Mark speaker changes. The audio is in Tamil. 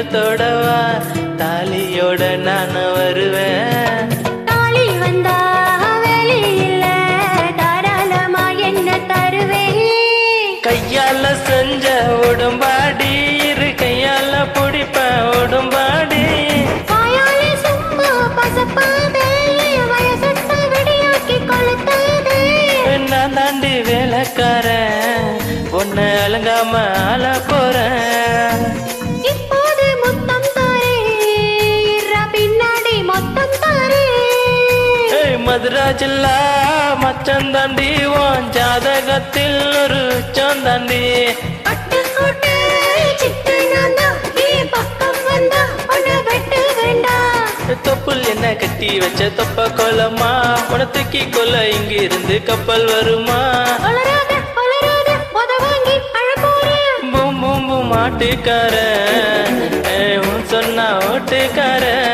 Speaker 1: கழுத்தோடவா தாலியோட நான் வருவேன்.
Speaker 2: தாலி வந்தா வேலி இல்ல தாராளமா என்ன தருவேன்.
Speaker 1: கையால செஞ்ச உடம்பாடி இரு கையால பிடிப்ப உடம்பாடி.
Speaker 2: வாயாலே சும்மா பசப்பாதே வயசட்ட வெடியாக்கி கொளுத்தாதே.
Speaker 1: நான் தாண்டி வேலைக்காரன் பொண்ணு அலங்காம ஆள போறேன்.
Speaker 2: இப்போது முத்தம் தாரே பின்னாடி மொத்தம் தாரே.
Speaker 1: மதுராஜில்லா மச்சம் தாண்டி உன் ஜாதகத்தில் ஒரு உச்சம் தாண்டி.
Speaker 2: பட்டுக்கோட்டை சிட்டு நான்தா நீ பக்கம் வந்தா உன்னை வெட்ட வேண்டாம்.
Speaker 1: தொப்புள் என்ன கட்டி வச்ச தொப்ப கோலமா உன தூக்கி கொல்ல இங்க இருந்து கப்பல் வருமா.
Speaker 2: வளராத வளராத மொத வாங்கி அழப்போறேன்.
Speaker 1: பூம் பூம் பூம் மாட்டுக்காரன் சொன்னா ஓட்டுக்காரன்.